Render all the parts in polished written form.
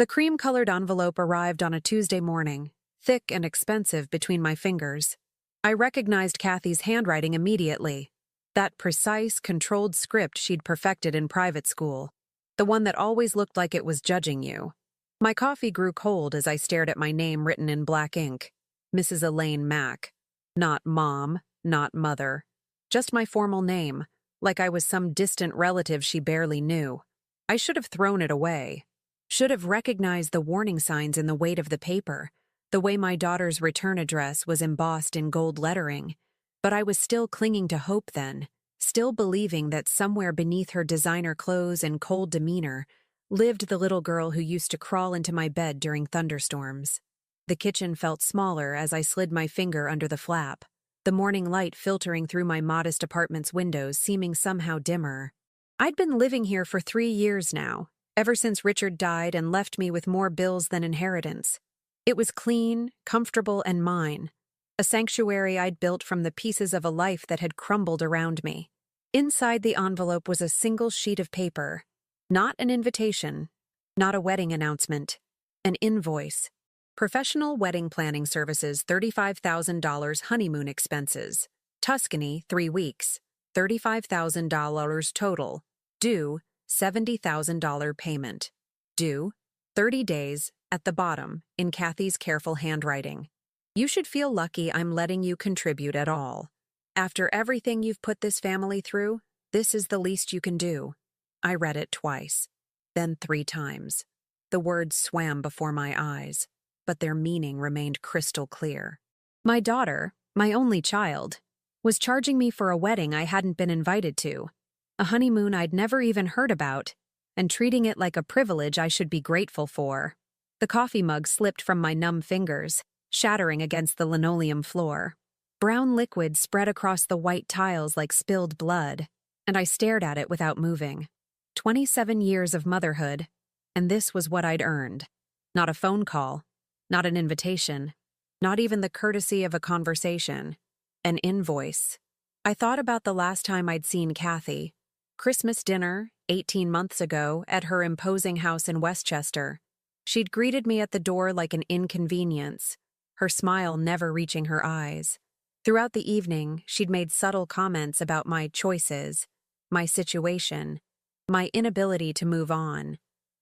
The cream-colored envelope arrived on a Tuesday morning, thick and expensive between my fingers. I recognized Kathy's handwriting immediately. That precise, controlled script she'd perfected in private school. The one that always looked like it was judging you. My coffee grew cold as I stared at my name written in black ink. Mrs. Elaine Mack. Not Mom, not Mother. Just my formal name, like I was some distant relative she barely knew. I should have thrown it away. Should have recognized the warning signs in the weight of the paper, the way my daughter's return address was embossed in gold lettering. But I was still clinging to hope then, still believing that somewhere beneath her designer clothes and cold demeanor lived the little girl who used to crawl into my bed during thunderstorms. The kitchen felt smaller as I slid my finger under the flap, the morning light filtering through my modest apartment's windows seeming somehow dimmer. I'd been living here for 3 years now, ever since Richard died and left me with more bills than inheritance. It was clean, comfortable, and mine, a sanctuary I'd built from the pieces of a life that had crumbled around me. Inside the envelope was a single sheet of paper. Not an invitation, not a wedding announcement, an invoice. Professional wedding planning services, $35,000 honeymoon expenses. Tuscany, 3 weeks, $35,000 total. Due, $70,000 payment. Due, 30 days, at the bottom, in Kathy's careful handwriting. You should feel lucky I'm letting you contribute at all. After everything you've put this family through, this is the least you can do. I read it twice, then 3 times. The words swam before my eyes, but their meaning remained crystal clear. My daughter, my only child, was charging me for a wedding I hadn't been invited to, a honeymoon I'd never even heard about, and treating it like a privilege I should be grateful for. The coffee mug slipped from my numb fingers, shattering against the linoleum floor. Brown liquid spread across the white tiles like spilled blood, and I stared at it without moving. 27 years of motherhood, and this was what I'd earned. Not a phone call, not an invitation, not even the courtesy of a conversation. An invoice. I thought about the last time I'd seen Kathy. Christmas dinner, 18 months ago, at her imposing house in Westchester. She'd greeted me at the door like an inconvenience, her smile never reaching her eyes. Throughout the evening, she'd made subtle comments about my choices, my situation, my inability to move on.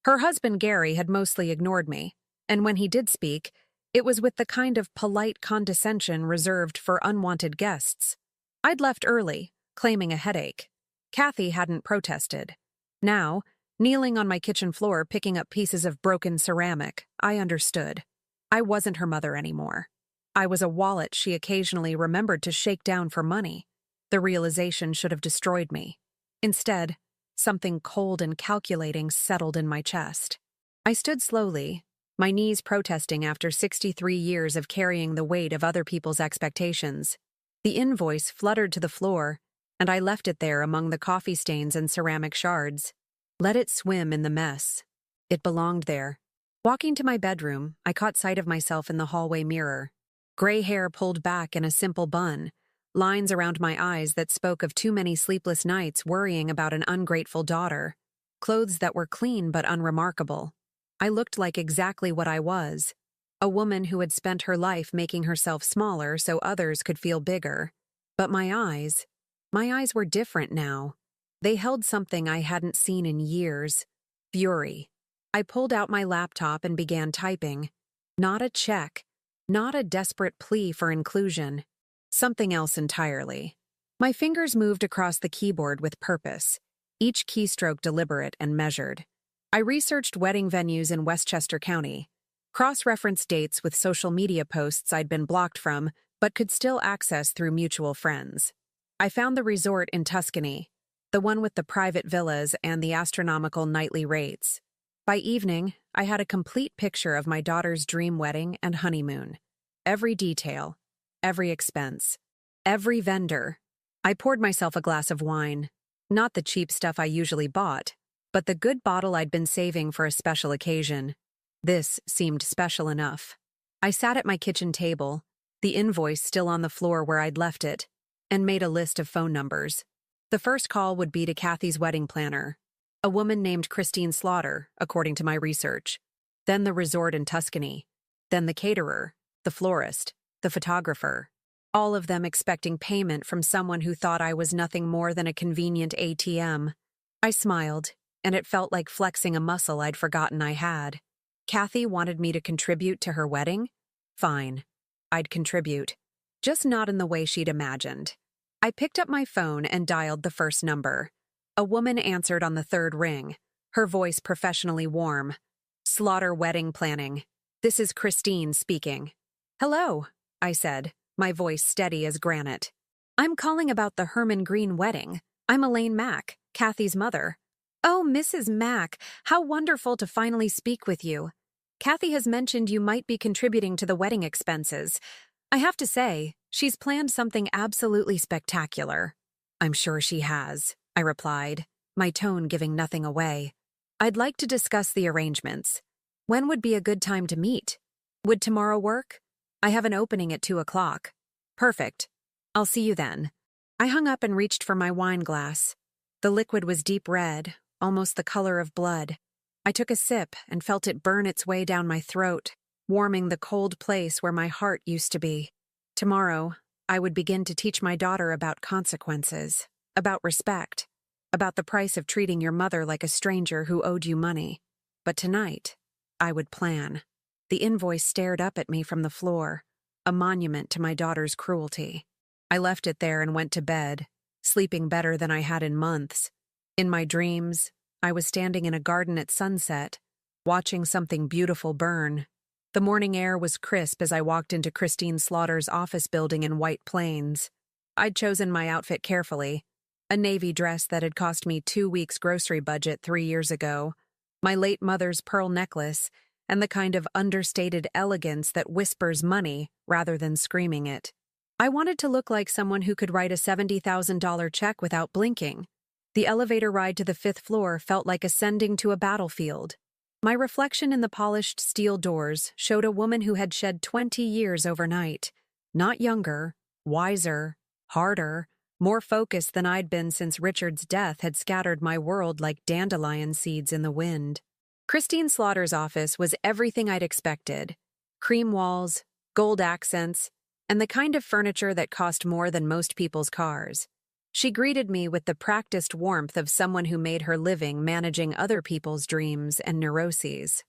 Her husband Gary had mostly ignored me, and when he did speak, it was with the kind of polite condescension reserved for unwanted guests. I'd left early, claiming a headache. Kathy hadn't protested. Now, kneeling on my kitchen floor picking up pieces of broken ceramic, I understood. I wasn't her mother anymore. I was a wallet she occasionally remembered to shake down for money. The realization should have destroyed me. Instead, something cold and calculating settled in my chest. I stood slowly, my knees protesting after 63 years of carrying the weight of other people's expectations. The invoice fluttered to the floor, and I left it there among the coffee stains and ceramic shards. Let it swim in the mess. It belonged there. Walking to my bedroom, I caught sight of myself in the hallway mirror. Gray hair pulled back in a simple bun, lines around my eyes that spoke of too many sleepless nights worrying about an ungrateful daughter, clothes that were clean but unremarkable. I looked like exactly what I was, a woman who had spent her life making herself smaller so others could feel bigger. But my eyes were different now. They held something I hadn't seen in years. Fury. I pulled out my laptop and began typing. Not a check, not a desperate plea for inclusion. Something else entirely. My fingers moved across the keyboard with purpose, each keystroke deliberate and measured. I researched wedding venues in Westchester County, cross-referenced dates with social media posts I'd been blocked from but could still access through mutual friends. I found the resort in Tuscany, the one with the private villas and the astronomical nightly rates. By evening, I had a complete picture of my daughter's dream wedding and honeymoon. Every detail, every expense, every vendor. I poured myself a glass of wine, not the cheap stuff I usually bought, but the good bottle I'd been saving for a special occasion. This seemed special enough. I sat at my kitchen table, the invoice still on the floor where I'd left it, and made a list of phone numbers. The first call would be to Kathy's wedding planner, a woman named Christine Slaughter, according to my research. then the resort in Tuscany, then the caterer, the florist, the photographer, all of them expecting payment from someone who thought I was nothing more than a convenient ATM. I smiled, and it felt like flexing a muscle I'd forgotten I had. Kathy wanted me to contribute to her wedding? Fine. I'd contribute. Just not in the way she'd imagined. I picked up my phone and dialed the first number. A woman answered on the third ring, her voice professionally warm. Slaughter Wedding Planning. This is Christine speaking. Hello, I said, my voice steady as granite. I'm calling about the Herman Green wedding. I'm Elaine Mack, Kathy's mother. Oh, Mrs. Mack, how wonderful to finally speak with you. Kathy has mentioned you might be contributing to the wedding expenses. I have to say, she's planned something absolutely spectacular. I'm sure she has, I replied, my tone giving nothing away. I'd like to discuss the arrangements. When would be a good time to meet? Would tomorrow work? I have an opening at 2 o'clock. Perfect. I'll see you then. I hung up and reached for my wine glass. The liquid was deep red, almost the color of blood. I took a sip and felt it burn its way down my throat, warming the cold place where my heart used to be. Tomorrow, I would begin to teach my daughter about consequences, about respect, about the price of treating your mother like a stranger who owed you money. But tonight, I would plan. The invoice stared up at me from the floor, a monument to my daughter's cruelty. I left it there and went to bed, sleeping better than I had in months. In my dreams, I was standing in a garden at sunset, watching something beautiful burn. The morning air was crisp as I walked into Christine Slaughter's office building in White Plains. I'd chosen my outfit carefully, a navy dress that had cost me 2 weeks' grocery budget 3 years ago, my late mother's pearl necklace, and the kind of understated elegance that whispers money rather than screaming it. I wanted to look like someone who could write a $70,000 check without blinking. The elevator ride to the 5th floor felt like ascending to a battlefield. My reflection in the polished steel doors showed a woman who had shed 20 years overnight. Not younger, wiser, harder, more focused than I'd been since Richard's death had scattered my world like dandelion seeds in the wind. Christine Slaughter's office was everything I'd expected. Cream walls, gold accents, and the kind of furniture that cost more than most people's cars. She greeted me with the practiced warmth of someone who made her living managing other people's dreams and neuroses.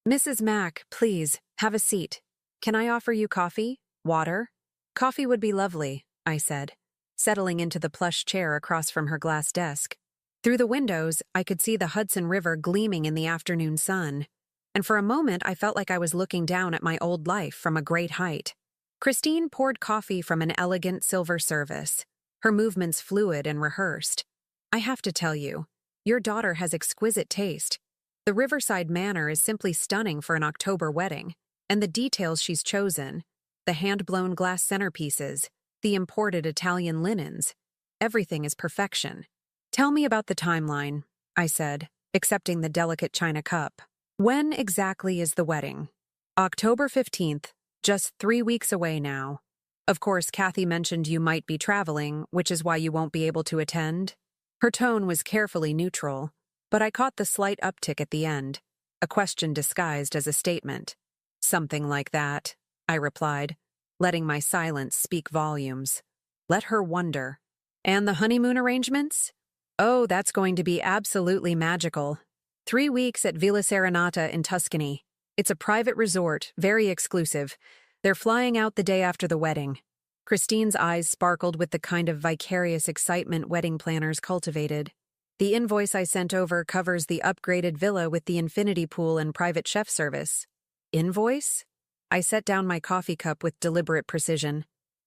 Mrs. Mack, please, have a seat. Can I offer you coffee? Water? Coffee would be lovely, I said, settling into the plush chair across from her glass desk. Through the windows, I could see the Hudson River gleaming in the afternoon sun, and for a moment I felt like I was looking down at my old life from a great height. Christine poured coffee from an elegant silver service, her movements fluid and rehearsed. I have to tell you, your daughter has exquisite taste. The Riverside Manor is simply stunning for an October wedding, and the details she's chosen, the hand-blown glass centerpieces, the imported Italian linens, everything is perfection. Tell me about the timeline, I said, accepting the delicate china cup. When exactly is the wedding? October 15th, just 3 weeks away now. Of course, Kathy mentioned you might be traveling, which is why you won't be able to attend. Her tone was carefully neutral, but I caught the slight uptick at the end, a question disguised as a statement. Something like that, I replied, letting my silence speak volumes. Let her wonder. And the honeymoon arrangements? Oh, that's going to be absolutely magical. 3 weeks at Villa Serenata in Tuscany. It's a private resort, very exclusive. They're flying out the day after the wedding. Christine's eyes sparkled with the kind of vicarious excitement wedding planners cultivated. The invoice I sent over covers the upgraded villa with the infinity pool and private chef service. Invoice? I set down my coffee cup with deliberate precision.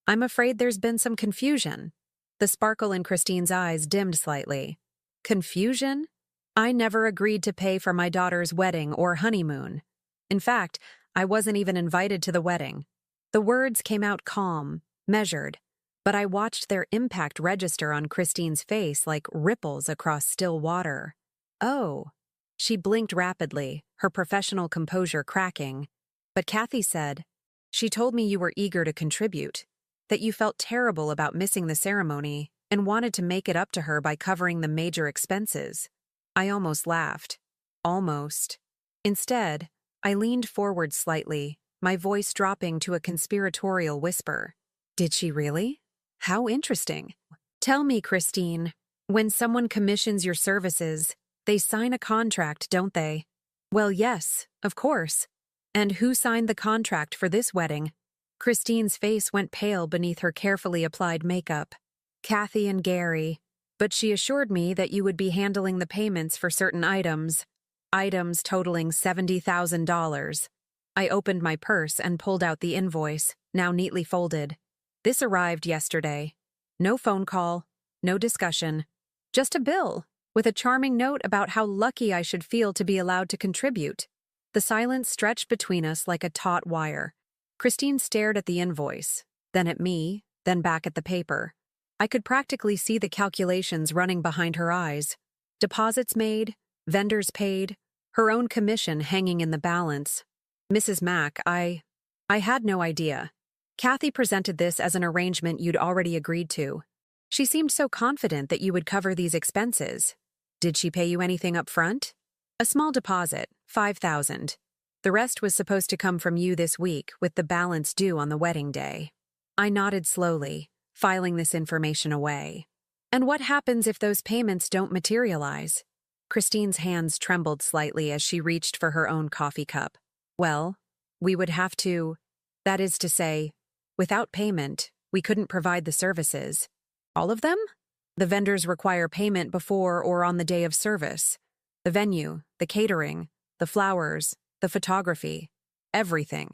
I'm afraid there's been some confusion. The sparkle in Christine's eyes dimmed slightly. Confusion? I never agreed to pay for my daughter's wedding or honeymoon. In fact, I wasn't even invited to the wedding. The words came out calm, measured, but I watched their impact register on Christine's face like ripples across still water. Oh. She blinked rapidly, her professional composure cracking. But Kathy said, she told me you were eager to contribute, that you felt terrible about missing the ceremony and wanted to make it up to her by covering the major expenses. I almost laughed. Almost. Instead, I leaned forward slightly, my voice dropping to a conspiratorial whisper. Did she really? How interesting. Tell me, Christine, when someone commissions your services, they sign a contract, don't they? Well, yes, of course. And who signed the contract for this wedding? Christine's face went pale beneath her carefully applied makeup. Kathy and Gary. But she assured me that you would be handling the payments for certain items totaling $70,000. I opened my purse and pulled out the invoice, now neatly folded. This arrived yesterday. No phone call, no discussion, just a bill, with a charming note about how lucky I should feel to be allowed to contribute. The silence stretched between us like a taut wire. Christine stared at the invoice, then at me, then back at the paper. I could practically see the calculations running behind her eyes. Deposits made, vendors paid, her own commission hanging in the balance. Mrs. Mack, I had no idea. Kathy presented this as an arrangement you'd already agreed to. She seemed so confident that you would cover these expenses. Did she pay you anything up front? A small deposit, $5,000. The rest was supposed to come from you this week, with the balance due on the wedding day. I nodded slowly, filing this information away. And what happens if those payments don't materialize? Christine's hands trembled slightly as she reached for her own coffee cup. Well, we would have to, that is to say, without payment, we couldn't provide the services. All of them? The vendors require payment before or on the day of service. The venue, the catering, the flowers, the photography, everything.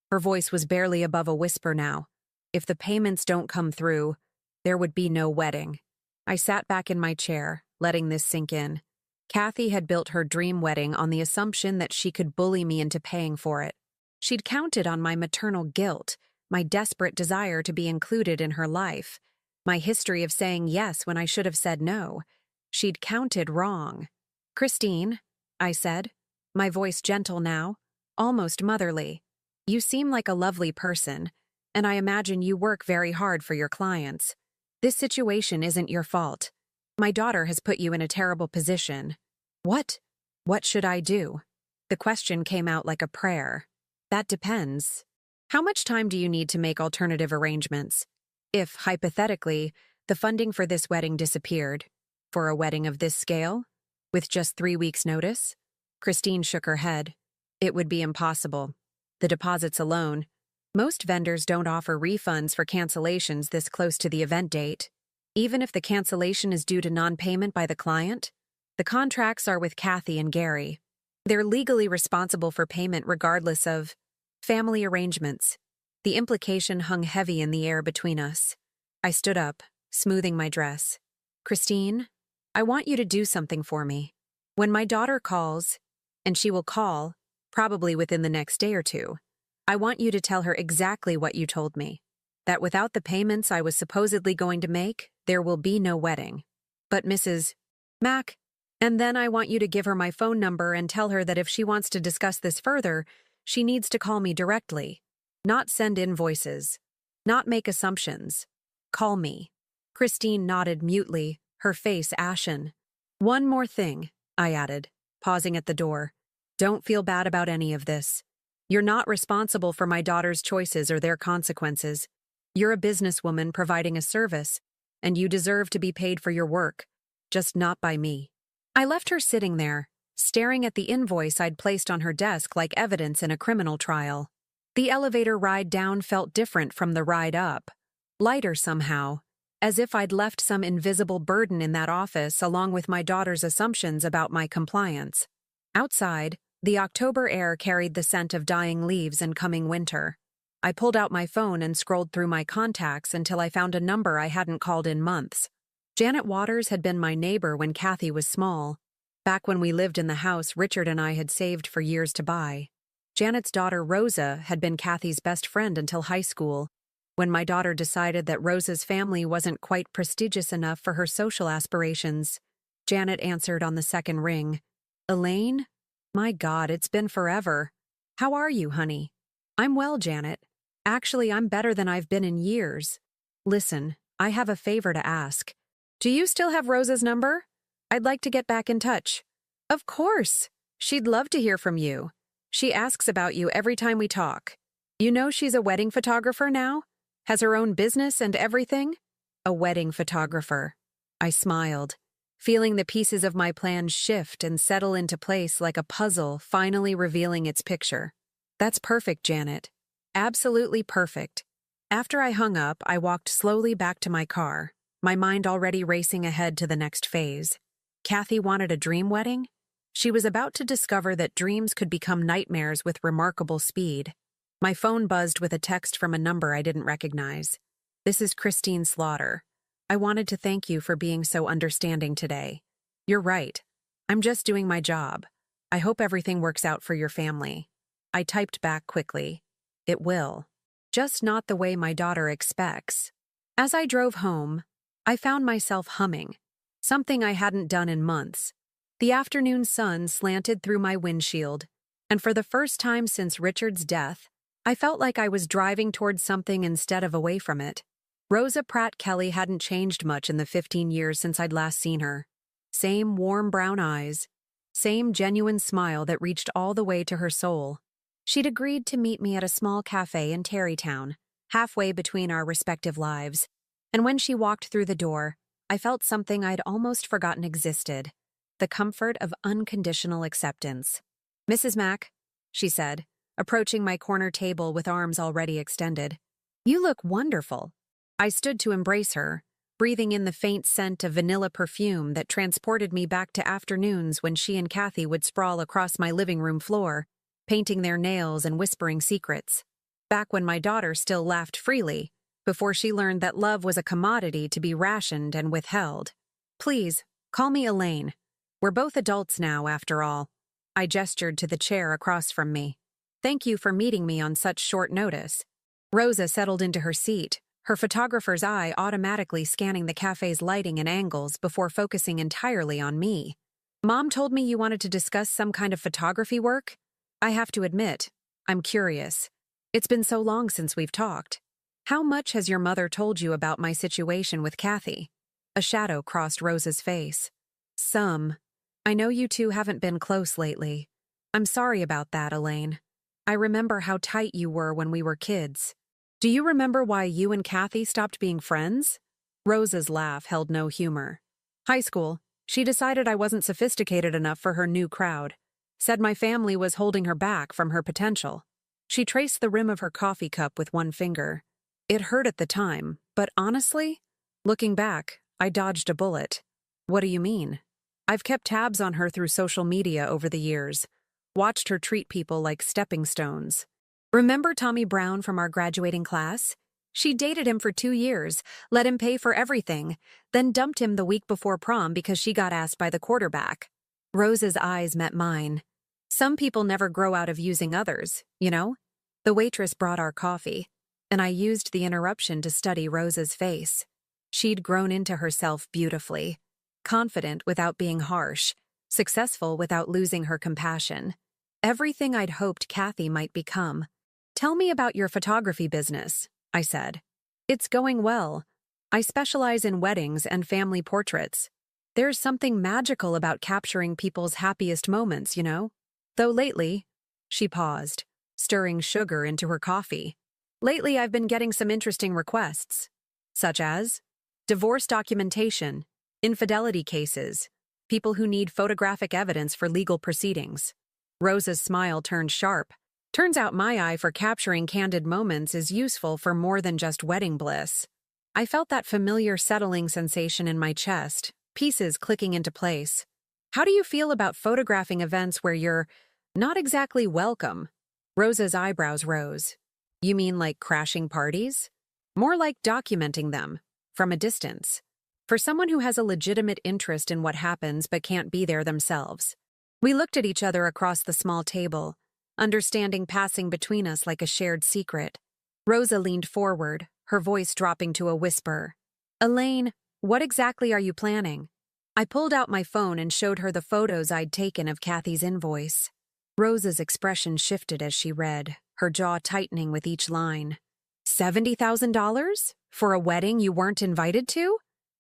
Her voice was barely above a whisper now. If the payments don't come through, there would be no wedding. I sat back in my chair, letting this sink in. Kathy had built her dream wedding on the assumption that she could bully me into paying for it. She'd counted on my maternal guilt, my desperate desire to be included in her life, my history of saying yes when I should have said no. She'd counted wrong. Christine, I said, my voice gentle now, almost motherly. You seem like a lovely person, and I imagine you work very hard for your clients. This situation isn't your fault. My daughter has put you in a terrible position. What should I do? The question came out like a prayer. That depends. How much time do you need to make alternative arrangements? If, hypothetically, the funding for this wedding disappeared, for a wedding of this scale, with just 3 weeks' notice? Christine shook her head. It would be impossible. The deposits alone. Most vendors don't offer refunds for cancellations this close to the event date. Even if the cancellation is due to non-payment by the client, the contracts are with Kathy and Gary. They're legally responsible for payment regardless of family arrangements. The implication hung heavy in the air between us. I stood up, smoothing my dress. Christine, I want you to do something for me. When my daughter calls, and she will call, probably within the next day or two, I want you to tell her exactly what you told me. That without the payments I was supposedly going to make, there will be no wedding. But Mrs. Mack, and then I want you to give her my phone number and tell her that if she wants to discuss this further, she needs to call me directly. Not send invoices. Not make assumptions. Call me. Christine nodded mutely, her face ashen. One more thing, I added, pausing at the door. Don't feel bad about any of this. You're not responsible for my daughter's choices or their consequences. You're a businesswoman providing a service, and you deserve to be paid for your work, just not by me. I left her sitting there, staring at the invoice I'd placed on her desk like evidence in a criminal trial. The elevator ride down felt different from the ride up, lighter somehow, as if I'd left some invisible burden in that office along with my daughter's assumptions about my compliance. Outside, the October air carried the scent of dying leaves and coming winter. I pulled out my phone and scrolled through my contacts until I found a number I hadn't called in months. Janet Waters had been my neighbor when Kathy was small, back when we lived in the house Richard and I had saved for years to buy. Janet's daughter Rosa had been Kathy's best friend until high school, when my daughter decided that Rosa's family wasn't quite prestigious enough for her social aspirations. Janet answered on the second ring. Elaine? My God, it's been forever. How are you, honey? I'm well, Janet. Actually, I'm better than I've been in years. Listen, I have a favor to ask. Do you still have Rosa's number? I'd like to get back in touch. Of course. She'd love to hear from you. She asks about you every time we talk. You know she's a wedding photographer now? Has her own business and everything? A wedding photographer. I smiled, feeling the pieces of my plan shift and settle into place like a puzzle finally revealing its picture. That's perfect, Janet. Absolutely perfect. After I hung up, I walked slowly back to my car, my mind already racing ahead to the next phase. Kathy wanted a dream wedding? She was about to discover that dreams could become nightmares with remarkable speed. My phone buzzed with a text from a number I didn't recognize. This is Christine Slaughter. I wanted to thank you for being so understanding today. You're right. I'm just doing my job. I hope everything works out for your family. I typed back quickly. It will. Just not the way my daughter expects. As I drove home, I found myself humming, something I hadn't done in months. The afternoon sun slanted through my windshield, and for the first time since Richard's death, I felt like I was driving towards something instead of away from it. Rosa Pratt Kelly hadn't changed much in the 15 years since I'd last seen her. Same warm brown eyes, same genuine smile that reached all the way to her soul. She'd agreed to meet me at a small cafe in Tarrytown, halfway between our respective lives, and when she walked through the door, I felt something I'd almost forgotten existed. The comfort of unconditional acceptance. Mrs. Mack, she said, approaching my corner table with arms already extended. You look wonderful. I stood to embrace her, breathing in the faint scent of vanilla perfume that transported me back to afternoons when she and Kathy would sprawl across my living room floor, painting their nails and whispering secrets. Back when my daughter still laughed freely, before she learned that love was a commodity to be rationed and withheld. Please, call me Elaine. We're both adults now, after all. I gestured to the chair across from me. Thank you for meeting me on such short notice. Rosa settled into her seat, her photographer's eye automatically scanning the cafe's lighting and angles before focusing entirely on me. Mom told me you wanted to discuss some kind of photography work. I have to admit, I'm curious. It's been so long since we've talked. How much has your mother told you about my situation with Kathy? A shadow crossed Rosa's face. Some. I know you two haven't been close lately. I'm sorry about that, Elaine. I remember how tight you were when we were kids. Do you remember why you and Kathy stopped being friends? Rosa's laugh held no humor. High school. She decided I wasn't sophisticated enough for her new crowd. Said my family was holding her back from her potential. She traced the rim of her coffee cup with one finger. It hurt at the time, but honestly, looking back, I dodged a bullet. What do you mean? I've kept tabs on her through social media over the years, watched her treat people like stepping stones. Remember Tommy Brown from our graduating class? She dated him for 2 years, let him pay for everything, then dumped him the week before prom because she got asked by the quarterback. Rosa's eyes met mine. Some people never grow out of using others, you know? The waitress brought our coffee, and I used the interruption to study Rosa's face. She'd grown into herself beautifully. Confident without being harsh, successful without losing her compassion. Everything I'd hoped Kathy might become. Tell me about your photography business, I said. It's going well. I specialize in weddings and family portraits. There's something magical about capturing people's happiest moments, you know? Though lately, she paused, stirring sugar into her coffee. Lately I've been getting some interesting requests, such as divorce documentation, infidelity cases, people who need photographic evidence for legal proceedings. Rosa's smile turned sharp. Turns out my eye for capturing candid moments is useful for more than just wedding bliss. I felt that familiar settling sensation in my chest, pieces clicking into place. How do you feel about photographing events where you're not exactly welcome? Rosa's eyebrows rose. You mean like crashing parties? More like documenting them, from a distance. For someone who has a legitimate interest in what happens but can't be there themselves. We looked at each other across the small table, understanding passing between us like a shared secret. Rosa leaned forward, her voice dropping to a whisper. Elaine, what exactly are you planning? I pulled out my phone and showed her the photos I'd taken of Kathy's invoice. Rosa's expression shifted as she read, her jaw tightening with each line. $70,000? For a wedding you weren't invited to?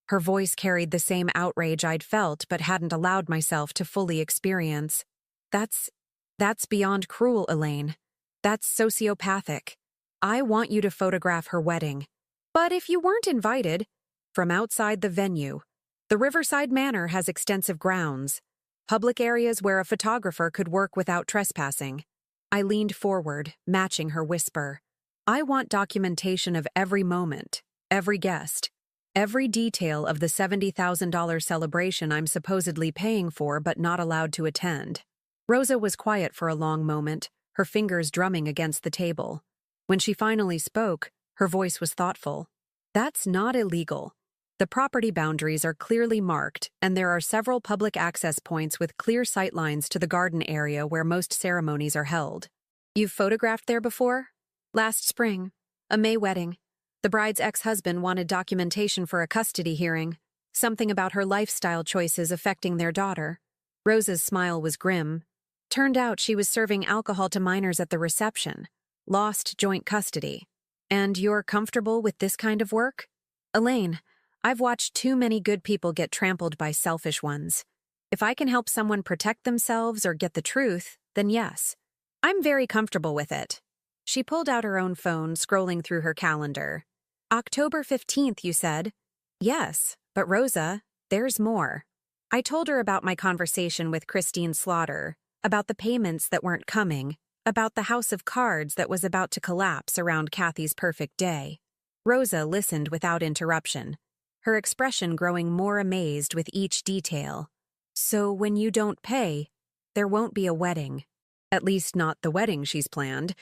Her voice carried the same outrage I'd felt but hadn't allowed myself to fully experience. That's That's beyond cruel, Elaine. That's sociopathic. I want you to photograph her wedding. But if you weren't invited, from outside the venue, the Riverside Manor has extensive grounds, public areas where a photographer could work without trespassing. I leaned forward, matching her whisper. I want documentation of every moment, every guest, every detail of the $70,000 celebration I'm supposedly paying for but not allowed to attend. Rosa was quiet for a long moment, her fingers drumming against the table. When she finally spoke, her voice was thoughtful. That's not illegal. The property boundaries are clearly marked, and there are several public access points with clear sightlines to the garden area where most ceremonies are held. You've photographed there before? Last spring. A May wedding. The bride's ex-husband wanted documentation for a custody hearing, something about her lifestyle choices affecting their daughter. Rosa's smile was grim. Turned out she was serving alcohol to minors at the reception. Lost joint custody. And you're comfortable with this kind of work? Elaine, I've watched too many good people get trampled by selfish ones. If I can help someone protect themselves or get the truth, then yes. I'm very comfortable with it. She pulled out her own phone, scrolling through her calendar. October 15th, you said? Yes, but Rosa, there's more. I told her about my conversation with Christine Slaughter, about the payments that weren't coming, about the house of cards that was about to collapse around Kathy's perfect day. Rosa listened without interruption, her expression growing more amazed with each detail. So when you don't pay, there won't be a wedding. At least not the wedding she's planned.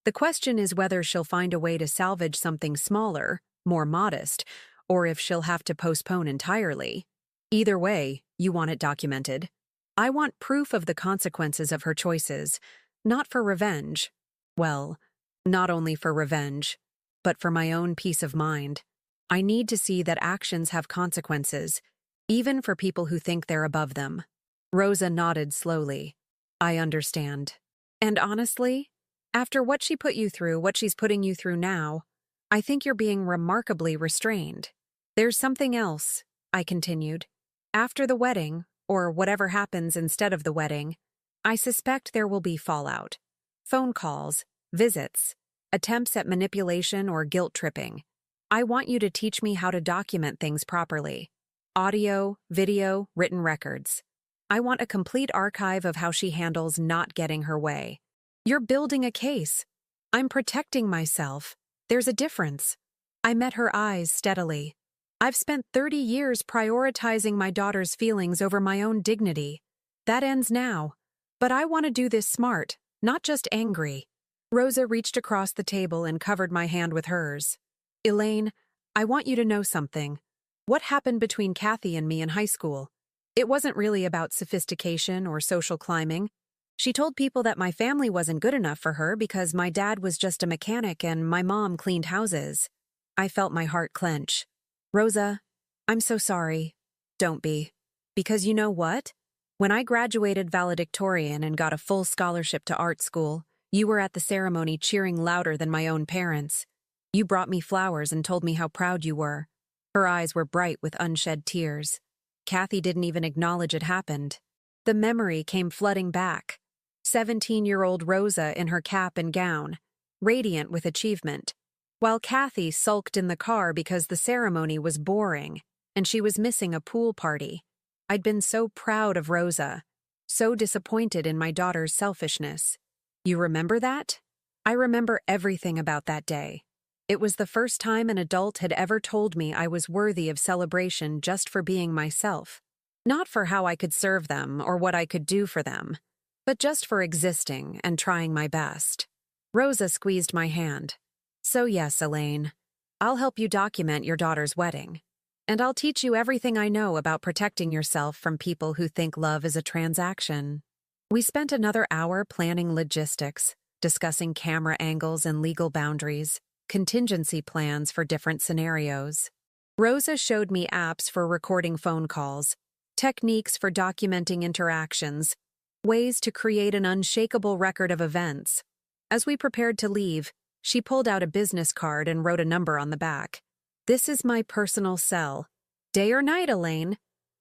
The question is whether she'll find a way to salvage something smaller, more modest, or if she'll have to postpone entirely. Either way, you want it documented. I want proof of the consequences of her choices, not for revenge. Well, not only for revenge, but for my own peace of mind. I need to see that actions have consequences, even for people who think they're above them. Rosa nodded slowly. I understand. And honestly, after what she put you through, what she's putting you through now, I think you're being remarkably restrained. There's something else, I continued. After the wedding, or whatever happens instead of the wedding, I suspect there will be fallout. Phone calls, visits, attempts at manipulation or guilt-tripping. I want you to teach me how to document things properly. Audio, video, written records. I want a complete archive of how she handles not getting her way. You're building a case. I'm protecting myself. There's a difference. I met her eyes steadily. I've spent 30 years prioritizing my daughter's feelings over my own dignity. That ends now. But I want to do this smart, not just angry. Rosa reached across the table and covered my hand with hers. Elaine, I want you to know something. What happened between Kathy and me in high school? It wasn't really about sophistication or social climbing. She told people that my family wasn't good enough for her because my dad was just a mechanic and my mom cleaned houses. I felt my heart clench. Rosa, I'm so sorry. Don't be. Because you know what? When I graduated valedictorian and got a full scholarship to art school, you were at the ceremony cheering louder than my own parents. You brought me flowers and told me how proud you were. Her eyes were bright with unshed tears. Kathy didn't even acknowledge it happened. The memory came flooding back. 17-year-old Rosa in her cap and gown, radiant with achievement, while Kathy sulked in the car because the ceremony was boring and she was missing a pool party. I'd been so proud of Rosa, so disappointed in my daughter's selfishness. You remember that? I remember everything about that day. It was the first time an adult had ever told me I was worthy of celebration just for being myself. Not for how I could serve them or what I could do for them, but just for existing and trying my best. Rosa squeezed my hand. So yes, Elaine, I'll help you document your daughter's wedding. And I'll teach you everything I know about protecting yourself from people who think love is a transaction. We spent another hour planning logistics, discussing camera angles and legal boundaries, contingency plans for different scenarios. Rosa showed me apps for recording phone calls, techniques for documenting interactions, ways to create an unshakable record of events. As we prepared to leave, she pulled out a business card and wrote a number on the back. This is my personal cell. Day or night, Elaine.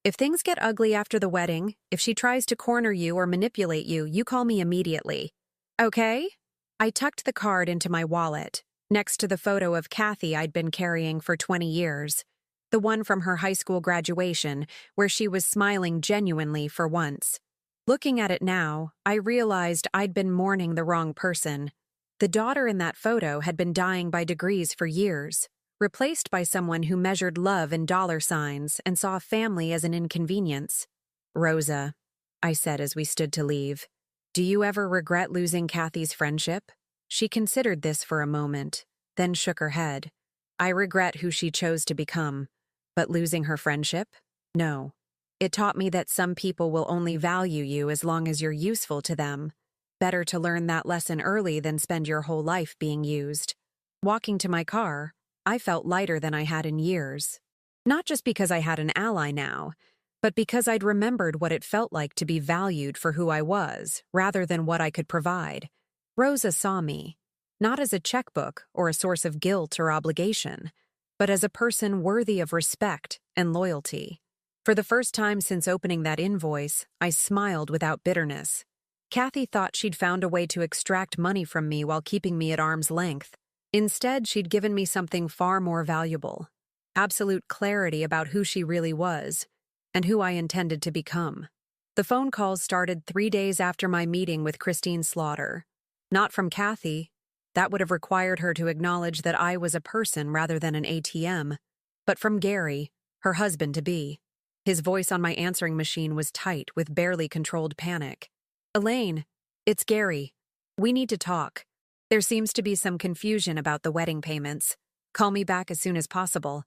If things get ugly after the wedding, if she tries to corner you or manipulate you, you call me immediately. Okay? I tucked the card into my wallet, next to the photo of Kathy I'd been carrying for 20 years. The one from her high school graduation, where she was smiling genuinely for once. Looking at it now, I realized I'd been mourning the wrong person. The daughter in that photo had been dying by degrees for years, replaced by someone who measured love in dollar signs and saw family as an inconvenience. Rosa, I said as we stood to leave, do you ever regret losing Kathy's friendship? She considered this for a moment, then shook her head. I regret who she chose to become, but losing her friendship? No. It taught me that some people will only value you as long as you're useful to them. Better to learn that lesson early than spend your whole life being used. Walking to my car, I felt lighter than I had in years. Not just because I had an ally now, but because I'd remembered what it felt like to be valued for who I was, rather than what I could provide. Rosa saw me, not as a checkbook or a source of guilt or obligation, but as a person worthy of respect and loyalty. For the first time since opening that invoice, I smiled without bitterness. Kathy thought she'd found a way to extract money from me while keeping me at arm's length. Instead, she'd given me something far more valuable. Absolute clarity about who she really was, and who I intended to become. The phone calls started 3 days after my meeting with Christine Slaughter. Not from Kathy. That would have required her to acknowledge that I was a person rather than an ATM. But from Gary, her husband-to-be. His voice on my answering machine was tight with barely controlled panic. Elaine, it's Gary. We need to talk. There seems to be some confusion about the wedding payments. Call me back as soon as possible.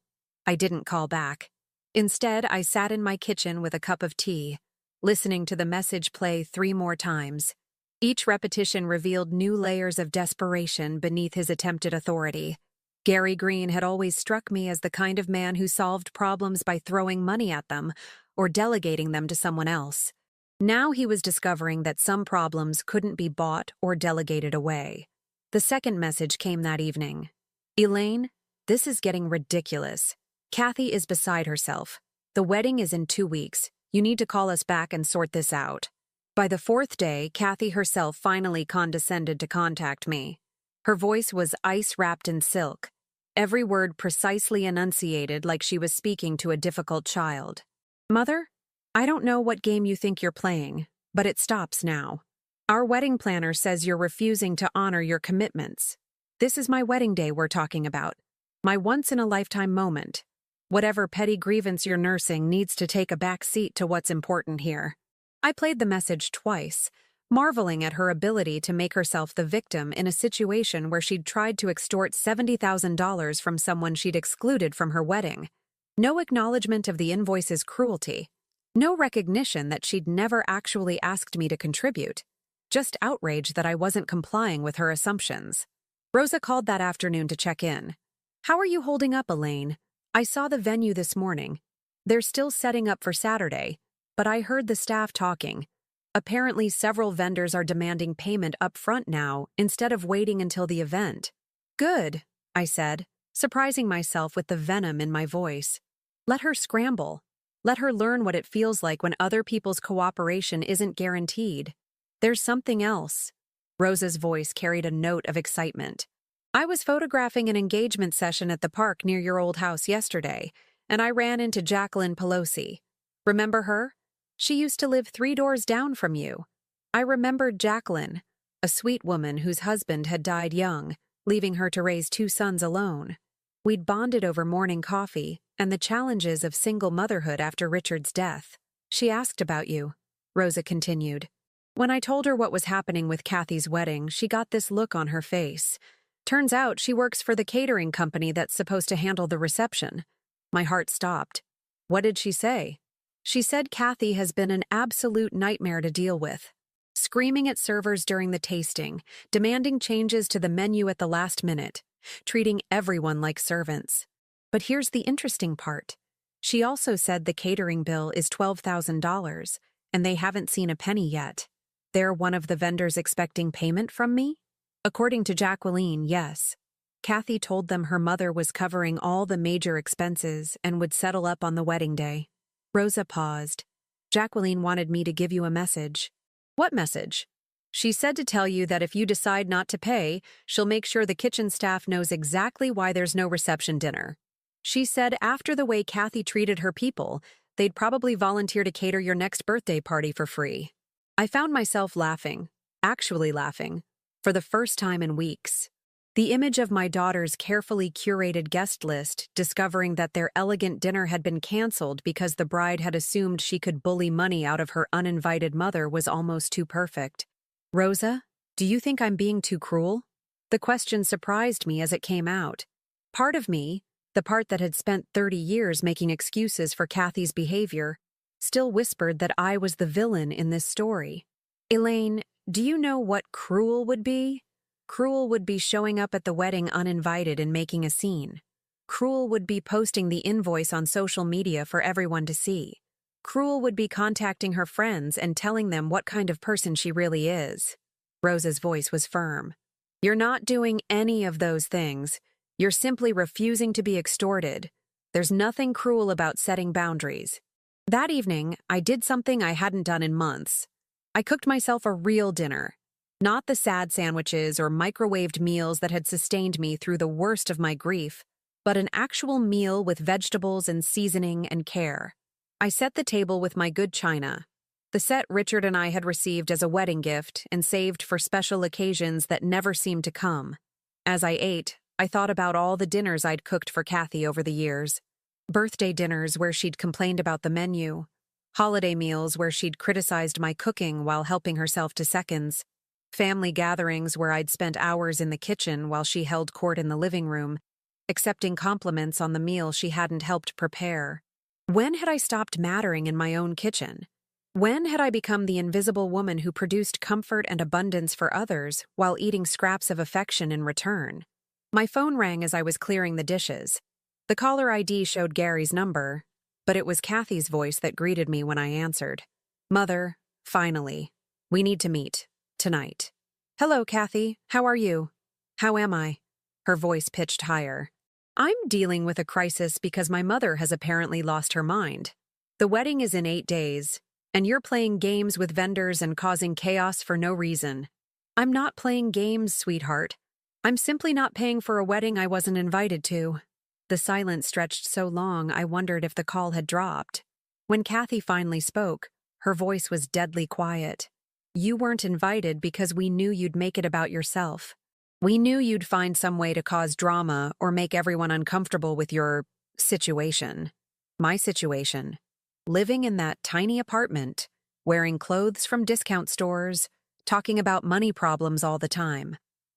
I didn't call back. Instead, I sat in my kitchen with a cup of tea, listening to the message play 3 more times. Each repetition revealed new layers of desperation beneath his attempted authority. Gary Green had always struck me as the kind of man who solved problems by throwing money at them or delegating them to someone else. Now he was discovering that some problems couldn't be bought or delegated away. The second message came that evening. Elaine, this is getting ridiculous. Kathy is beside herself. The wedding is in 2 weeks. You need to call us back and sort this out. By the 4th day, Kathy herself finally condescended to contact me. Her voice was ice-wrapped in silk, every word precisely enunciated like she was speaking to a difficult child. Mother, I don't know what game you think you're playing, but it stops now. Our wedding planner says you're refusing to honor your commitments. This is my wedding day we're talking about. My once-in-a-lifetime moment. Whatever petty grievance you're nursing needs to take a back seat to what's important here. I played the message twice, marveling at her ability to make herself the victim in a situation where she'd tried to extort $70,000 from someone she'd excluded from her wedding. No acknowledgement of the invoice's cruelty. No recognition that she'd never actually asked me to contribute. Just outrage that I wasn't complying with her assumptions. Rosa called that afternoon to check in. How are you holding up, Elaine? I saw the venue this morning. They're still setting up for Saturday, but I heard the staff talking. Apparently, several vendors are demanding payment up front now instead of waiting until the event. Good, I said, surprising myself with the venom in my voice. Let her scramble. Let her learn what it feels like when other people's cooperation isn't guaranteed. There's something else. Rosa's voice carried a note of excitement. I was photographing an engagement session at the park near your old house yesterday, and I ran into Jacqueline Pelosi. Remember her? She used to live 3 doors down from you. I remembered Jacqueline, a sweet woman whose husband had died young, leaving her to raise 2 sons alone. We'd bonded over morning coffee and the challenges of single motherhood after Richard's death. She asked about you, Rosa continued. When I told her what was happening with Kathy's wedding, she got this look on her face. Turns out she works for the catering company that's supposed to handle the reception. My heart stopped. What did she say? She said Kathy has been an absolute nightmare to deal with. Screaming at servers during the tasting, demanding changes to the menu at the last minute, treating everyone like servants. But here's the interesting part. She also said the catering bill is $12,000, and they haven't seen a penny yet. They're one of the vendors expecting payment from me? According to Jacqueline, yes. Kathy told them her mother was covering all the major expenses and would settle up on the wedding day. Rosa paused. Jacqueline wanted me to give you a message. What message? She said to tell you that if you decide not to pay, she'll make sure the kitchen staff knows exactly why there's no reception dinner. She said after the way Kathy treated her people, they'd probably volunteer to cater your next birthday party for free. I found myself laughing, actually laughing, for the first time in weeks. The image of my daughter's carefully curated guest list, discovering that their elegant dinner had been canceled because the bride had assumed she could bully money out of her uninvited mother, was almost too perfect. Rosa, do you think I'm being too cruel? The question surprised me as it came out. Part of me, the part that had spent 30 years making excuses for Kathy's behavior, still whispered that I was the villain in this story. Elaine, do you know what cruel would be? Cruel would be showing up at the wedding uninvited and making a scene. Cruel would be posting the invoice on social media for everyone to see. Cruel would be contacting her friends and telling them what kind of person she really is. Rosa's voice was firm. You're not doing any of those things. You're simply refusing to be extorted. There's nothing cruel about setting boundaries. That evening, I did something I hadn't done in months. I cooked myself a real dinner. Not the sad sandwiches or microwaved meals that had sustained me through the worst of my grief, but an actual meal with vegetables and seasoning and care. I set the table with my good china, the set Richard and I had received as a wedding gift and saved for special occasions that never seemed to come. As I ate, I thought about all the dinners I'd cooked for Kathy over the years. Birthday dinners where she'd complained about the menu. Holiday meals where she'd criticized my cooking while helping herself to seconds. Family gatherings where I'd spent hours in the kitchen while she held court in the living room, accepting compliments on the meal she hadn't helped prepare. When had I stopped mattering in my own kitchen? When had I become the invisible woman who produced comfort and abundance for others while eating scraps of affection in return? My phone rang as I was clearing the dishes. The caller ID showed Gary's number, but it was Kathy's voice that greeted me when I answered. Mother, finally. We need to meet. Tonight. Hello, Kathy. How are you? How am I? Her voice pitched higher. I'm dealing with a crisis because my mother has apparently lost her mind. The wedding is in 8 days, and you're playing games with vendors and causing chaos for no reason. I'm not playing games, sweetheart. I'm simply not paying for a wedding I wasn't invited to. The silence stretched so long I wondered if the call had dropped. When Kathy finally spoke, her voice was deadly quiet. You weren't invited because we knew you'd make it about yourself. We knew you'd find some way to cause drama or make everyone uncomfortable with your situation. My situation. Living in that tiny apartment, wearing clothes from discount stores, talking about money problems all the time.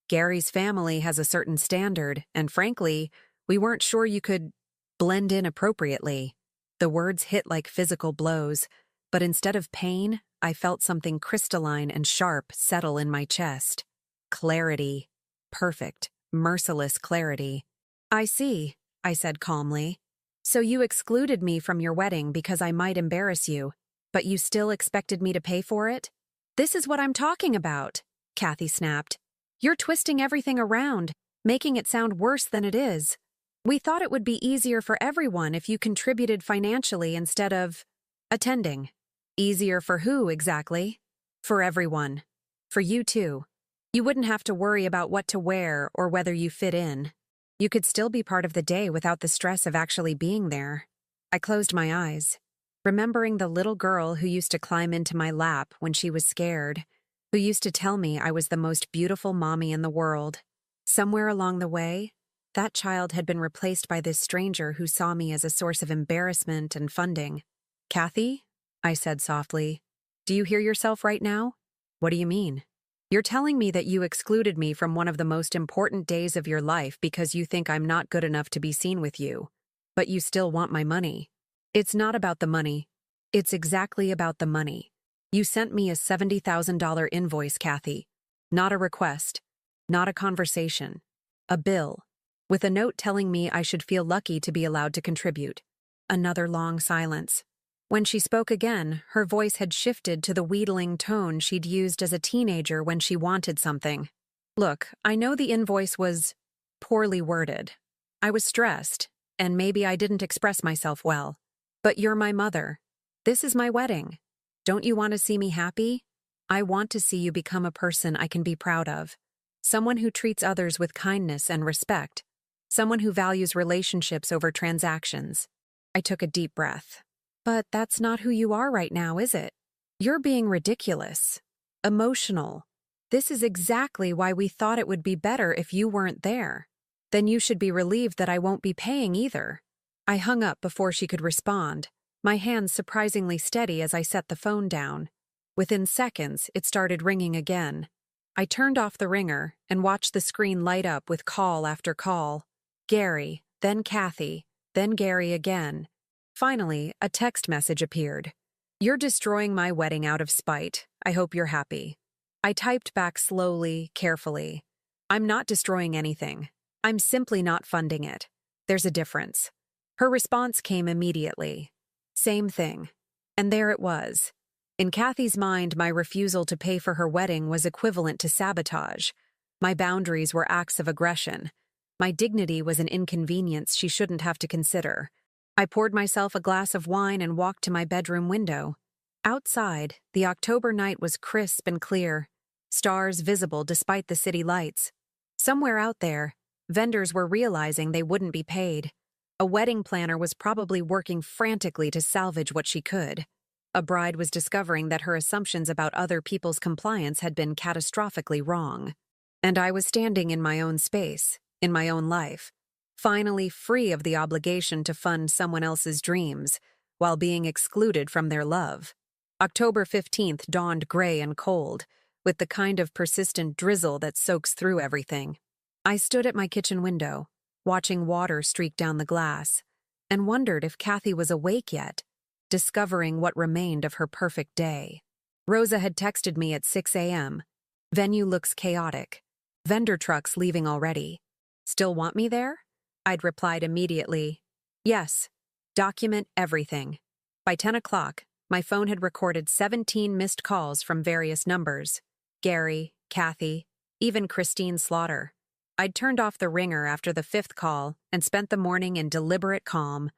Gary's family has a certain standard, and frankly, we weren't sure you could blend in appropriately. The words hit like physical blows, but instead of pain, I felt something crystalline and sharp settle in my chest. Clarity. Perfect, merciless clarity. I see, I said calmly. So you excluded me from your wedding because I might embarrass you, but you still expected me to pay for it? This is what I'm talking about, Kathy snapped. You're twisting everything around, making it sound worse than it is. We thought it would be easier for everyone if you contributed financially instead of attending. Easier for who, exactly? For everyone. For you, too. You wouldn't have to worry about what to wear or whether you fit in. You could still be part of the day without the stress of actually being there. I closed my eyes, remembering the little girl who used to climb into my lap when she was scared, who used to tell me I was the most beautiful mommy in the world. Somewhere along the way, that child had been replaced by this stranger who saw me as a source of embarrassment and funding. Kathy? I said softly. Do you hear yourself right now? What do you mean? You're telling me that you excluded me from one of the most important days of your life because you think I'm not good enough to be seen with you. But you still want my money. It's not about the money. It's exactly about the money. You sent me a $70,000 invoice, Kathy. Not a request. Not a conversation. A bill. With a note telling me I should feel lucky to be allowed to contribute. Another long silence. When she spoke again, her voice had shifted to the wheedling tone she'd used as a teenager when she wanted something. Look, I know the invoice was poorly worded. I was stressed, and maybe I didn't express myself well. But you're my mother. This is my wedding. Don't you want to see me happy? I want to see you become a person I can be proud of. Someone who treats others with kindness and respect. Someone who values relationships over transactions. I took a deep breath. But that's not who you are right now, is it? You're being ridiculous. Emotional. This is exactly why we thought it would be better if you weren't there. Then you should be relieved that I won't be paying either. I hung up before she could respond, my hands surprisingly steady as I set the phone down. Within seconds, it started ringing again. I turned off the ringer and watched the screen light up with call after call. Gary, then Kathy, then Gary again. Finally, a text message appeared. "You're destroying my wedding out of spite. I hope you're happy." I typed back slowly, carefully. "I'm not destroying anything. I'm simply not funding it. There's a difference." Her response came immediately. "Same thing." And there it was. In Kathy's mind, my refusal to pay for her wedding was equivalent to sabotage. My boundaries were acts of aggression. My dignity was an inconvenience she shouldn't have to consider. I poured myself a glass of wine and walked to my bedroom window. Outside, the October night was crisp and clear, stars visible despite the city lights. Somewhere out there, vendors were realizing they wouldn't be paid. A wedding planner was probably working frantically to salvage what she could. A bride was discovering that her assumptions about other people's compliance had been catastrophically wrong. And I was standing in my own space, in my own life, finally free of the obligation to fund someone else's dreams, while being excluded from their love. October 15th dawned gray and cold, with the kind of persistent drizzle that soaks through everything. I stood at my kitchen window, watching water streak down the glass, and wondered if Kathy was awake yet, discovering what remained of her perfect day. Rosa had texted me at 6 a.m. "Venue looks chaotic. Vendor trucks leaving already. Still want me there?" I'd replied immediately, "Yes. Document everything." By 10 o'clock, my phone had recorded 17 missed calls from various numbers. Gary, Kathy, even Christine Slaughter. I'd turned off the ringer after the 5th call and spent the morning in deliberate calm,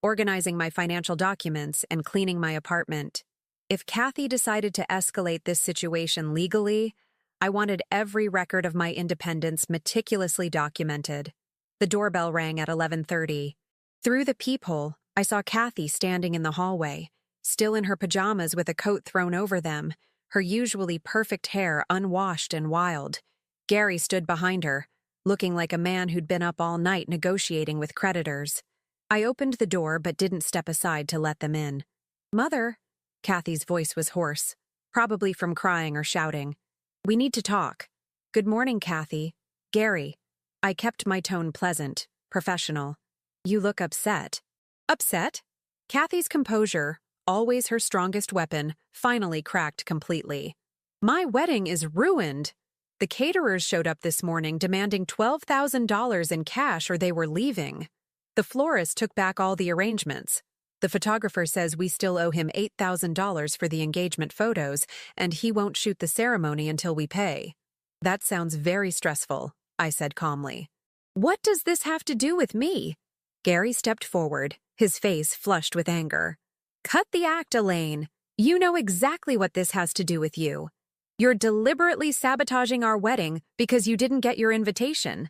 organizing my financial documents and cleaning my apartment. If Kathy decided to escalate this situation legally, I wanted every record of my independence meticulously documented. The doorbell rang at 11:30. Through the peephole, I saw Kathy standing in the hallway, still in her pajamas with a coat thrown over them, her usually perfect hair unwashed and wild. Gary stood behind her, looking like a man who'd been up all night negotiating with creditors. I opened the door but didn't step aside to let them in. "Mother," Kathy's voice was hoarse, probably from crying or shouting. "We need to talk." "Good morning, Kathy." "Gary." I kept my tone pleasant, professional. "You look upset." "Upset?" Kathy's composure, always her strongest weapon, finally cracked completely. "My wedding is ruined. The caterers showed up this morning demanding $12,000 in cash or they were leaving. The florist took back all the arrangements. The photographer says we still owe him $8,000 for the engagement photos, and he won't shoot the ceremony until we pay." "That sounds very stressful," I said calmly. "What does this have to do with me?" Gary stepped forward, his face flushed with anger. "Cut the act, Elaine. You know exactly what this has to do with you. You're deliberately sabotaging our wedding because you didn't get your invitation."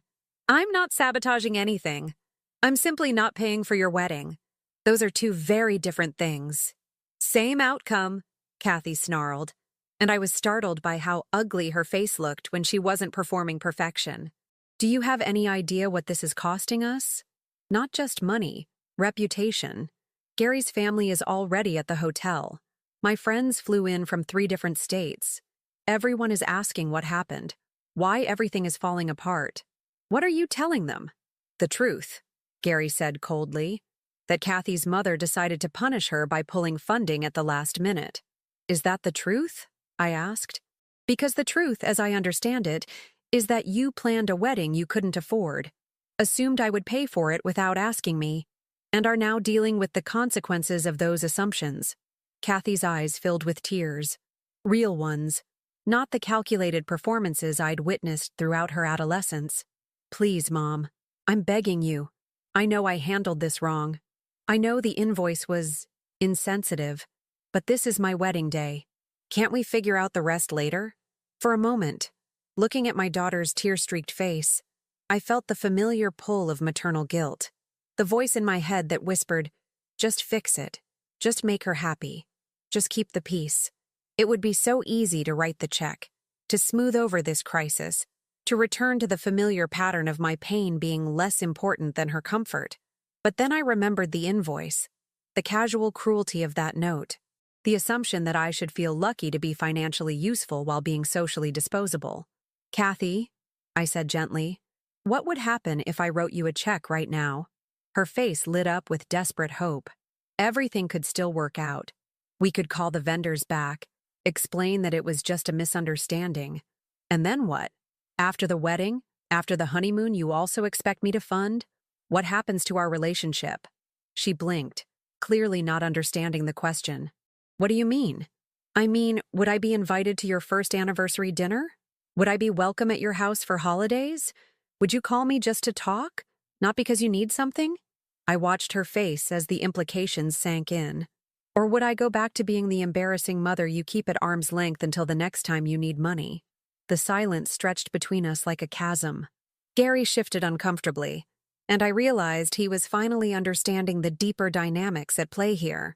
"I'm not sabotaging anything. I'm simply not paying for your wedding. Those are two very different things." "Same outcome," Kathy snarled, and I was startled by how ugly her face looked when she wasn't performing perfection. "Do you have any idea what this is costing us? Not just money, reputation. Gary's family is already at the hotel. My friends flew in from 3 different states. Everyone is asking what happened, why everything is falling apart. What are you telling them?" "The truth," Gary said coldly, "that Kathy's mother decided to punish her by pulling funding at the last minute." "Is that the truth?" I asked. "Because the truth, as I understand it, is that you planned a wedding you couldn't afford, assumed I would pay for it without asking me, and are now dealing with the consequences of those assumptions." Kathy's eyes filled with tears. Real ones, not the calculated performances I'd witnessed throughout her adolescence. "Please, Mom. I'm begging you. I know I handled this wrong. I know the invoice was insensitive, but this is my wedding day. Can't we figure out the rest later? For a moment, looking at my daughter's tear-streaked face, I felt the familiar pull of maternal guilt. The voice in my head that whispered, just fix it. Just make her happy. Just keep the peace. It would be so easy to write the check, to smooth over this crisis, to return to the familiar pattern of my pain being less important than her comfort. But then I remembered the invoice, the casual cruelty of that note, the assumption that I should feel lucky to be financially useful while being socially disposable. Kathy, I said gently, what would happen if I wrote you a check right now? Her face lit up with desperate hope. Everything could still work out. We could call the vendors back, explain that it was just a misunderstanding. And then what? After the wedding? After the honeymoon you also expect me to fund? What happens to our relationship? She blinked, clearly not understanding the question. What do you mean? I mean, would I be invited to your first anniversary dinner? Would I be welcome at your house for holidays? Would you call me just to talk? Not because you need something? I watched her face as the implications sank in. Or would I go back to being the embarrassing mother you keep at arm's length until the next time you need money? The silence stretched between us like a chasm. Gary shifted uncomfortably, and I realized he was finally understanding the deeper dynamics at play here.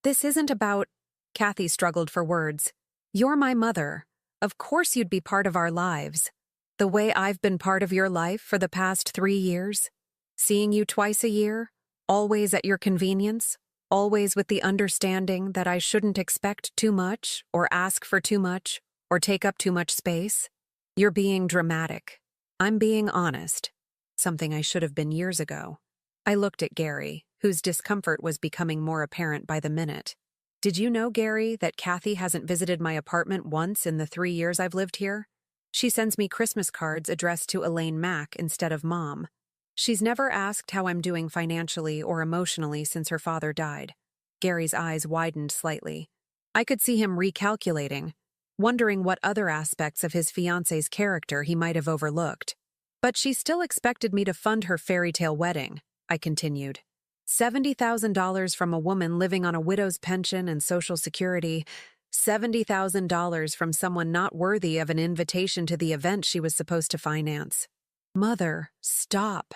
This isn't about— Kathy struggled for words. You're my mother. Of course you'd be part of our lives. The way I've been part of your life for the past 3 years. Seeing you twice a year, always at your convenience, always with the understanding that I shouldn't expect too much, or ask for too much, or take up too much space. You're being dramatic. I'm being honest. Something I should have been years ago. I looked at Gary, whose discomfort was becoming more apparent by the minute. Did you know, Gary, that Kathy hasn't visited my apartment once in the 3 years I've lived here? She sends me Christmas cards addressed to Elaine Mack instead of Mom. She's never asked how I'm doing financially or emotionally since her father died. Gary's eyes widened slightly. I could see him recalculating, wondering what other aspects of his fiancé's character he might have overlooked. But she still expected me to fund her fairy tale wedding, I continued. $70,000 from a woman living on a widow's pension and Social Security, $70,000 from someone not worthy of an invitation to the event she was supposed to finance. Mother, stop.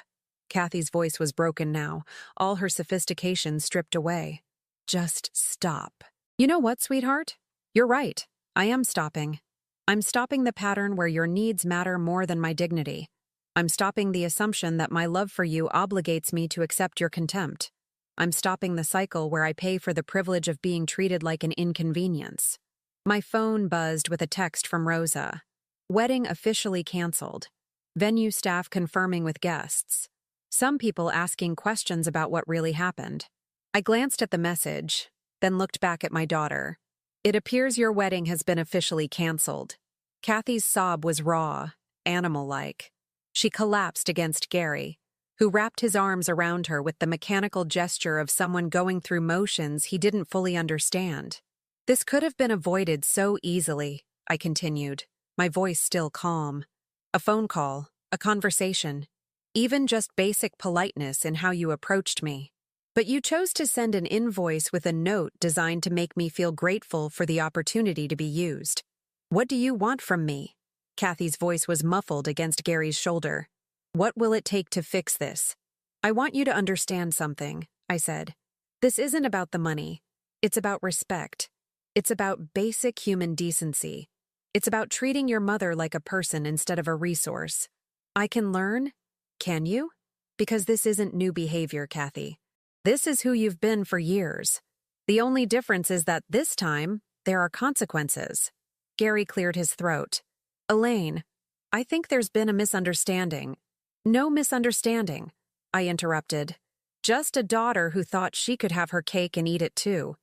Kathy's voice was broken now, all her sophistication stripped away. Just stop. You know what, sweetheart? You're right. I am stopping. I'm stopping the pattern where your needs matter more than my dignity. I'm stopping the assumption that my love for you obligates me to accept your contempt. I'm stopping the cycle where I pay for the privilege of being treated like an inconvenience. My phone buzzed with a text from Rosa. Wedding officially canceled. Venue staff confirming with guests. Some people asking questions about what really happened. I glanced at the message, then looked back at my daughter. It appears your wedding has been officially canceled. Kathy's sob was raw, animal-like. She collapsed against Gary, who wrapped his arms around her with the mechanical gesture of someone going through motions he didn't fully understand. This could have been avoided so easily, I continued, my voice still calm. A phone call, a conversation, even just basic politeness in how you approached me. But you chose to send an invoice with a note designed to make me feel grateful for the opportunity to be used. What do you want from me? Kathy's voice was muffled against Gary's shoulder. What will it take to fix this? I want you to understand something, I said. This isn't about the money. It's about respect. It's about basic human decency. It's about treating your mother like a person instead of a resource. I can learn? Can you? Because this isn't new behavior, Kathy. This is who you've been for years. The only difference is that this time, there are consequences. Gary cleared his throat. Elaine, I think there's been a misunderstanding. No misunderstanding, I interrupted. Just a daughter who thought she could have her cake and eat it too.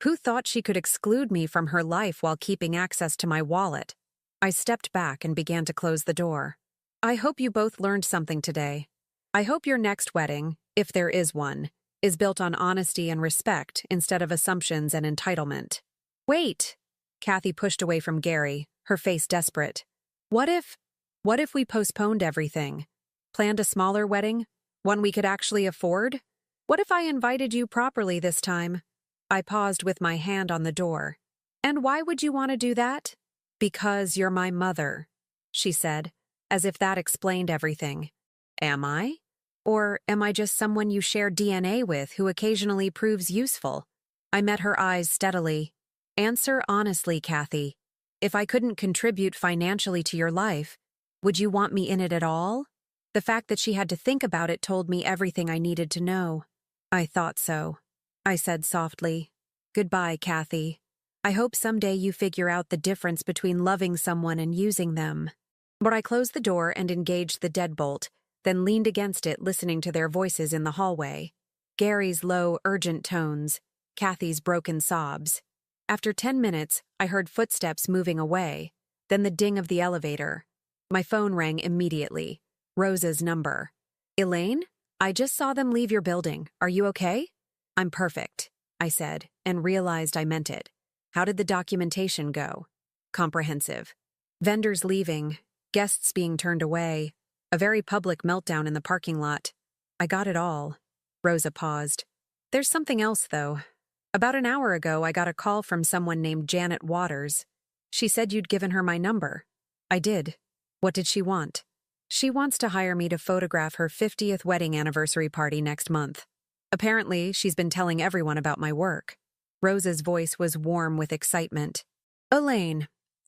Who thought she could exclude me from her life while keeping access to my wallet. I stepped back and began to close the door. I hope you both learned something today. I hope your next wedding, if there is one, is built on honesty and respect instead of assumptions and entitlement. Wait! Kathy pushed away from Gary, her face desperate. What if we postponed everything? Planned a smaller wedding? One we could actually afford? What if I invited you properly this time? I paused with my hand on the door. And why would you want to do that? Because you're my mother, she said, as if that explained everything. Am I? Or am I just someone you share DNA with who occasionally proves useful? I met her eyes steadily. Answer honestly, Kathy. If I couldn't contribute financially to your life, would you want me in it at all? The fact that she had to think about it told me everything I needed to know. I thought so. I said softly. Goodbye, Kathy. I hope someday you figure out the difference between loving someone and using them. But I closed the door and engaged the deadbolt, then leaned against it listening to their voices in the hallway. Gary's low, urgent tones, Kathy's broken sobs. After 10 minutes, I heard footsteps moving away, then the ding of the elevator. My phone rang immediately. Rosa's number. Elaine? I just saw them leave your building. Are you okay? I'm perfect, I said, and realized I meant it. How did the documentation go? Comprehensive. Vendors leaving, guests being turned away, a very public meltdown in the parking lot. I got it all. Rosa paused. There's something else, though. About an hour ago, I got a call from someone named Janet Waters. She said you'd given her my number. I did. What did she want? She wants to hire me to photograph her 50th wedding anniversary party next month. Apparently, she's been telling everyone about my work. Rosa's voice was warm with excitement. Elaine,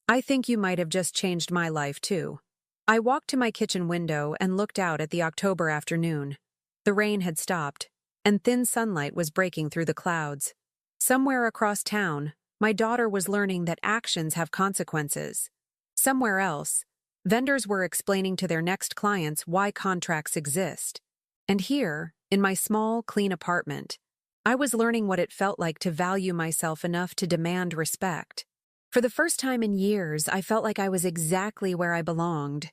I think you might have just changed my life, too. I walked to my kitchen window and looked out at the October afternoon. The rain had stopped, and thin sunlight was breaking through the clouds. Somewhere across town, my daughter was learning that actions have consequences. Somewhere else, vendors were explaining to their next clients why contracts exist. And here, in my small, clean apartment, I was learning what it felt like to value myself enough to demand respect. For the first time in years, I felt like I was exactly where I belonged.